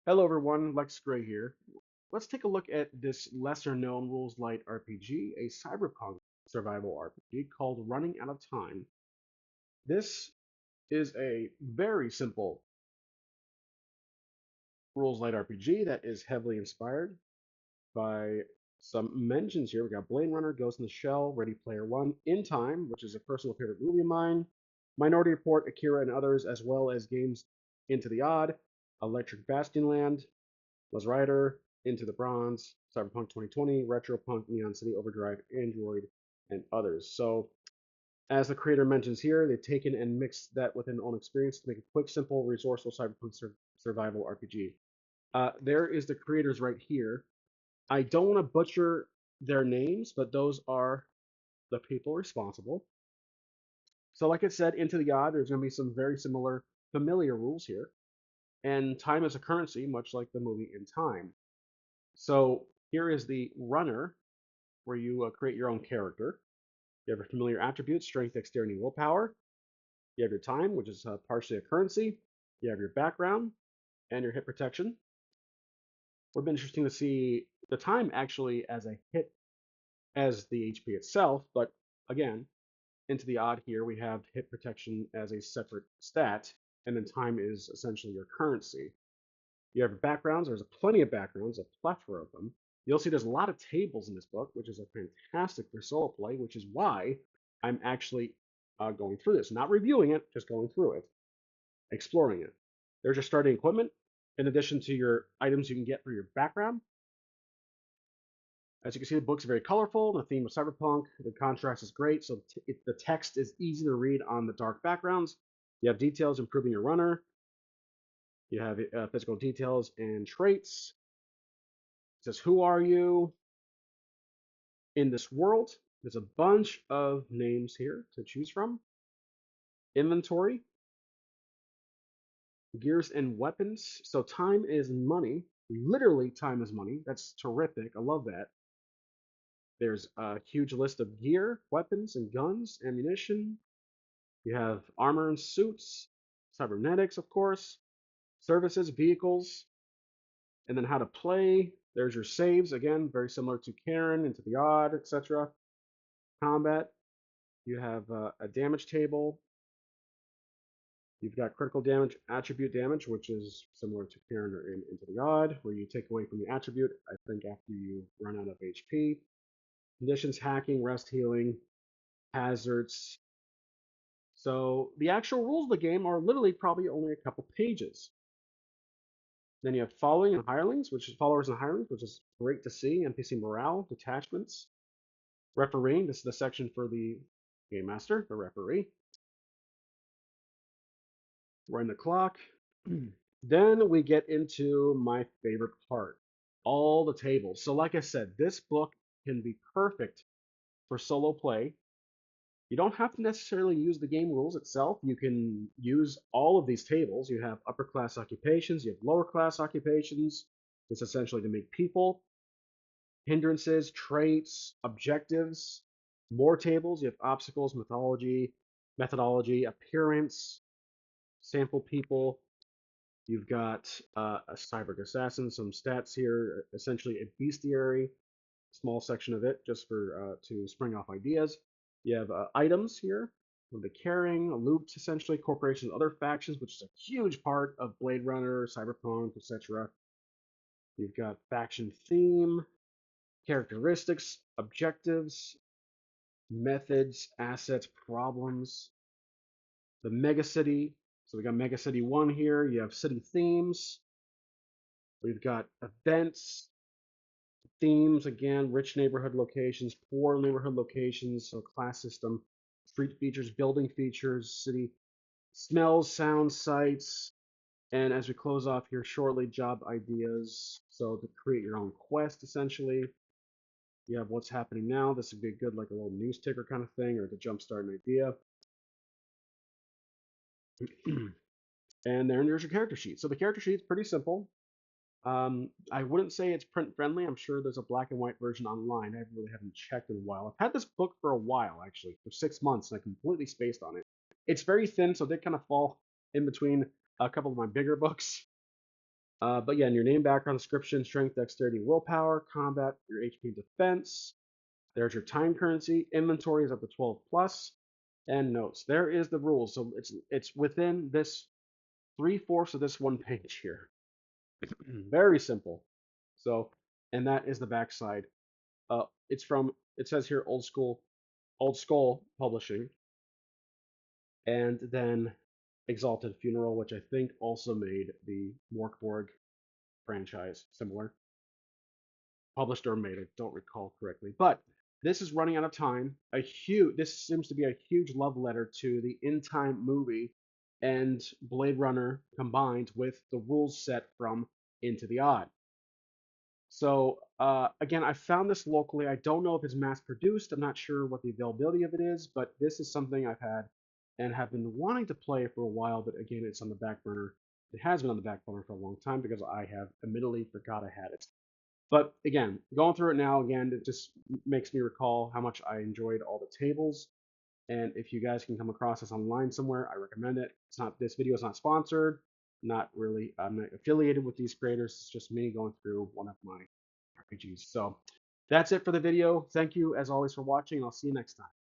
Hello everyone, Lex Gray here. Let's take a look at this lesser known rules-lite RPG, a cyberpunk survival RPG called Running Out of Time. This is a very simple rules-lite RPG that is heavily inspired by some mentions here. We got Blade Runner, Ghost in the Shell, Ready Player One, In Time, which is a personal favorite movie of mine, Minority Report, Akira, and others, as well as games Into the Odd, Electric Bastion Land, Les Rider, Into the Bronze, Cyberpunk 2020, Retropunk, Neon City Overdrive, Android, and others. So, as the creator mentions here, they've taken and mixed that with an own experience to make a quick, simple, resourceful cyberpunk survival RPG. There is the creators right here. I don't want to butcher their names, but those are the people responsible. So, like I said, Into the Odd, there's going to be some very similar, familiar rules here. And time is a currency, much like the movie In Time. So here is the runner, where you create your own character. You have your familiar attributes, strength, dexterity, and willpower. You have your time, which is partially a currency. You have your background and your hit protection. Would be interesting to see the time actually as a hit as the HP itself, but again, into the odd here, we have hit protection as a separate stat, and then time is essentially your currency. You have backgrounds. There's plenty of backgrounds, a plethora of them. You'll see there's a lot of tables in this book, which is a fantastic for solo play, which is why I'm actually going through this. Not reviewing it, just going through it, exploring it. There's your starting equipment, in addition to your items you can get for your background. As you can see, the book's very colorful. The theme of cyberpunk. The contrast is great, so the text is easy to read on the dark backgrounds. You have details improving your runner. You have physical details and traits. It says, who are you? In this world. There's a bunch of names here to choose from. Inventory, gears and weapons. So time is money. Literally, time is money. That's terrific. I love that. There's a huge list of gear, weapons, and guns, ammunition. You have armor and suits, cybernetics, of course, services, vehicles, and then how to play. There's your saves, again, very similar to Karen, Into the Odd, etc. Combat. You have a damage table. You've got critical damage, attribute damage, which is similar to Karen or Into the Odd, where you take away from the attribute, I think, after you run out of HP. Conditions, hacking, rest healing, hazards. So the actual rules of the game are literally probably only a couple pages. Then you have following and hirelings, which is followers and hirelings, which is great to see. NPC morale, detachments, refereeing. This is the section for the game master, the referee. Run the clock. Then we get into my favorite part, all the tables. So like I said, this book can be perfect for solo play. You don't have to necessarily use the game rules itself. You can use all of these tables. You have upper class occupations, you have lower class occupations. It's essentially to make people, hindrances, traits, objectives, more tables. You have obstacles, methodology, appearance, sample people. You've got a cyber assassin, some stats here, essentially a bestiary, small section of it just for to spring off ideas. You have items here, with the carrying, loot, essentially, corporations, other factions, which is a huge part of Blade Runner, Cyberpunk, etc. You've got faction theme, characteristics, objectives, methods, assets, problems, the mega city. So we got Mega City 1 here. You have city themes. We've got events, themes, again, rich neighborhood locations, poor neighborhood locations, so class system, street features, building features, city smells, sounds, sights, and as we close off here shortly, job ideas. So to create your own quest, essentially, you have what's happening now. This would be good, like a little news ticker kind of thing, or to jumpstart an idea. And then there's your character sheet. So the character sheet is pretty simple. I wouldn't say it's print friendly. I'm sure there's a black and white version online. I really haven't checked in a while. I've had this book for a while, actually, for 6 months, and I completely spaced on it. It's very thin, so they kind of fall in between a couple of my bigger books. But yeah, in your name, background, description, strength, dexterity, willpower, combat, your HP, defense. There's your time currency. Inventory is up to 12 plus, and notes. There is the rules. So it's within this 3/4 of this one page here. Very simple. So, and that is the backside. It's from, it says here, Old Skull Publishing, and then Exalted Funeral, which I think also made the Morkborg franchise similar. Published or made, I don't recall correctly. But this is running out of time. This seems to be a huge love letter to the In Time movie and Blade Runner combined with the rules set from Into the Odd. So again, I found this locally. I don't know if it's mass produced. I'm not sure what the availability of it is, but this is something I've had and have been wanting to play for a while. But again, it's on the back burner. It has been on the back burner for a long time because I have admittedly forgot I had it. But again, going through it now again, it just makes me recall how much I enjoyed all the tables. And if you guys can come across this online somewhere, I recommend it. It's not, this video is not sponsored, not really, I'm not affiliated with these creators. It's just me going through one of my RPGs. So that's it for the video. Thank you as always for watching. I'll see you next time.